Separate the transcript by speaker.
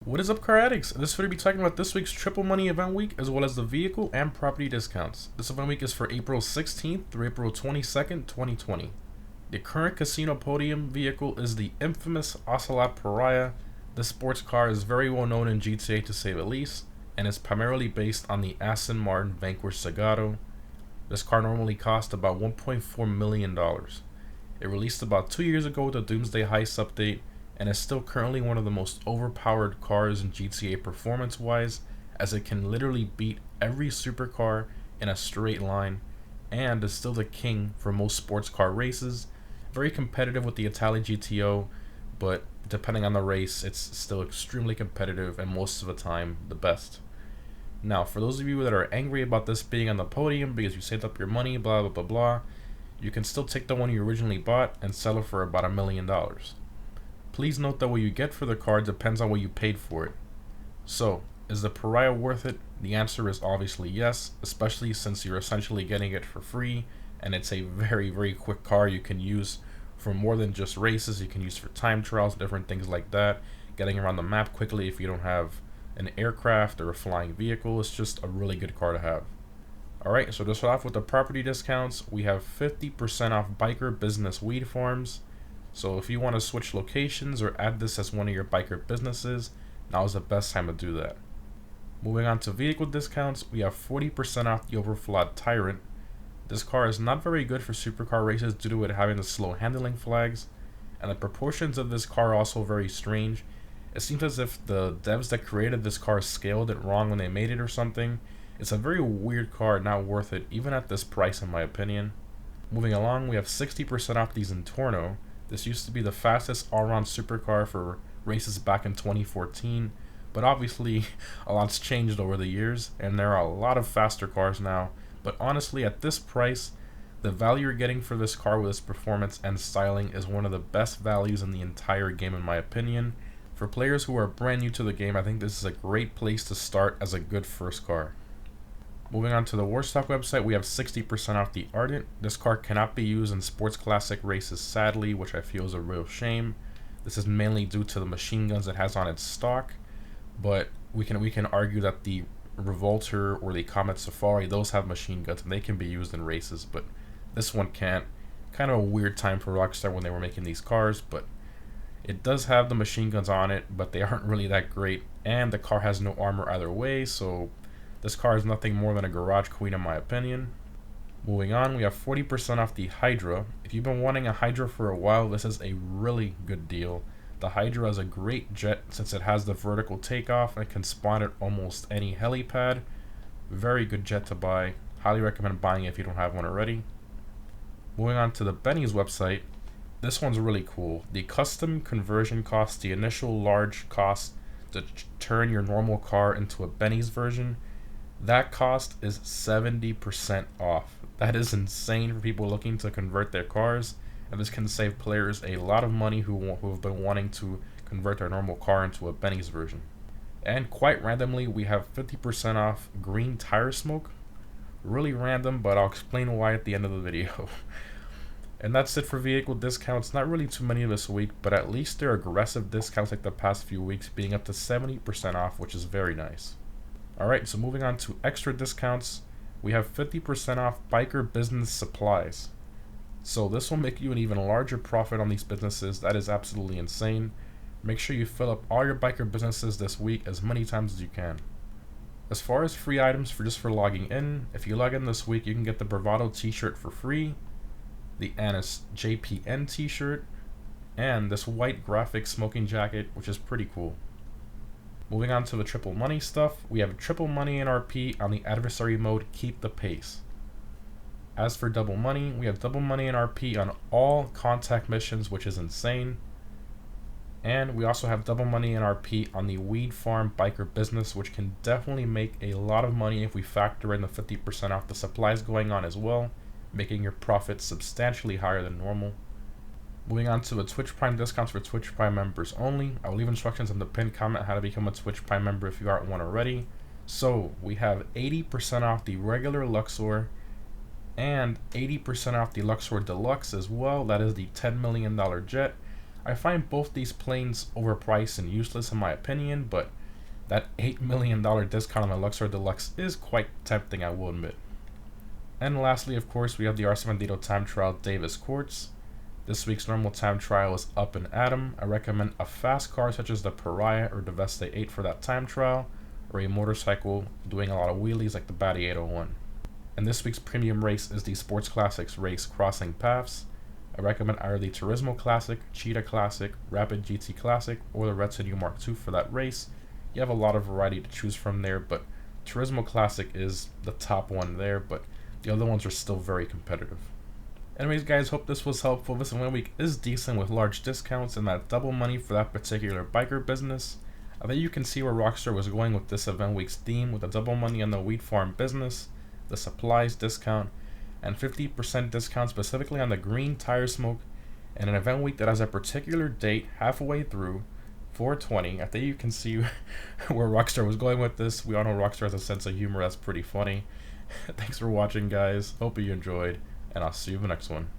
Speaker 1: What is up, car addicts? In this video, we'll be talking about this week's Triple Money event week, as well as the vehicle and property discounts. This event week is for April 16th through April 22nd, 2020. The current casino podium vehicle is the infamous Ocelot Pariah. This sports car is very well known in GTA to say the least, and is primarily based on the Aston Martin Vanquish Zagato. This car normally cost about $1.4 million. It released about 2 years ago with the Doomsday Heist update, and is still currently one of the most overpowered cars in GTA performance-wise, as it can literally beat every supercar in a straight line, and is still the king for most sports car races. Very competitive with the Italian GTO, but depending on the race, it's still extremely competitive and most of the time the best. Now, for those of you that are angry about this being on the podium because you saved up your money, blah blah blah blah, you can still take the one you originally bought and sell it for about $1 million. Please note that what you get for the car depends on what you paid for it. So, is the Pariah worth it? The answer is obviously yes, especially since you're essentially getting it for free, and it's a very quick car you can use for more than just races. You can use for time trials, different things like that, getting around the map quickly if you don't have an aircraft or a flying vehicle. It's just a really good car to have. Alright, so to start off with the property discounts, we have 50% off biker business weed farms. So if you want to switch locations or add this as one of your biker businesses, now is the best time to do that. Moving on to vehicle discounts, we have 40% off the overflawed Tyrant. This car is not very good for supercar races due to it having the slow handling flags, and the proportions of this car are also very strange. It seems as if the devs that created this car scaled it wrong when they made it or something. It's a very weird car, not worth it, even at this price in my opinion. Moving along, we have 60% off the Zentorno. This used to be the fastest all-round supercar for races back in 2014, but obviously a lot's changed over the years, and there are a lot of faster cars now. But honestly, at this price, the value you're getting for this car with its performance and styling is one of the best values in the entire game in my opinion. For players who are brand new to the game, I think this is a great place to start as a good first car. Moving on to the Warstock website, we have 60% off the Ardent. This car cannot be used in sports classic races sadly, which I feel is a real shame. This is mainly due to the machine guns it has on its stock, but we can argue that the Revolter or the Comet Safari, those have machine guns and they can be used in races, but this one can't. Kind of a weird time for Rockstar when they were making these cars, but it does have the machine guns on it, but they aren't really that great, and the car has no armor either way, so this car is nothing more than a garage queen in my opinion. Moving on, we have 40% off the Hydra. If you've been wanting a Hydra for a while, this is a really good deal. The Hydra is a great jet since it has the vertical takeoff and can spawn at almost any helipad. Very good jet to buy. Highly recommend buying it if you don't have one already. Moving on to the Benny's website. This one's really cool. The custom conversion cost, the initial large cost to turn your normal car into a Benny's version, that cost is 70% off. That is insane for people looking to convert their cars, and this can save players a lot of money who have been wanting to convert their normal car into a Benny's version. And quite randomly, we have 50% off green tire smoke. Really random, but I'll explain why at the end of the video. And that's it for vehicle discounts. Not really too many this week, but at least they're aggressive discounts like the past few weeks, being up to 70% off, which is very nice. Alright, so moving on to extra discounts, we have 50% off biker business supplies. So this will make you an even larger profit on these businesses. That is absolutely insane. Make sure you fill up all your biker businesses this week as many times as you can. As far as free items for logging in, if you log in this week, you can get the Bravado t-shirt for free, the Annis JPN t-shirt, and this white graphic smoking jacket, which is pretty cool. Moving on to the triple money stuff, we have triple money in RP on the adversary mode, Keep the Pace. As for double money, we have double money in RP on all contact missions, which is insane. And we also have double money in RP on the weed farm biker business, which can definitely make a lot of money if we factor in the 50% off the supplies going on as well, making your profits substantially higher than normal. Moving on to the Twitch Prime discounts for Twitch Prime members only. I'll leave instructions in the pinned comment how to become a Twitch Prime member if you aren't one already. So, we have 80% off the regular Luxor and 80% off the Luxor Deluxe as well. That is the $10 million jet. I find both these planes overpriced and useless in my opinion, but that $8 million discount on the Luxor Deluxe is quite tempting, I will admit. And lastly, of course, we have the Arcimandito Time Trial Davis Quartz. This week's normal time trial is Up and Atom. I recommend a fast car such as the Pariah or the Veste 8 for that time trial, or a motorcycle doing a lot of wheelies like the Batty 801. And this week's premium race is the Sports Classics race Crossing Paths. I recommend either the Turismo Classic, Cheetah Classic, Rapid GT Classic, or the Red City Mark II for that race. You have a lot of variety to choose from there, but Turismo Classic is the top one there, but the other ones are still very competitive. Anyways guys, hope this was helpful. This event week is decent with large discounts and that double money for that particular biker business. I think you can see where Rockstar was going with this event week's theme, with the double money on the wheat farm business, the supplies discount, and 50% discount specifically on the green tire smoke, and an event week that has a particular date halfway through 420. I think you can see where Rockstar was going with this. We all know Rockstar has a sense of humor that's pretty funny. Thanks for watching guys, hope you enjoyed, and I'll see you in the next one.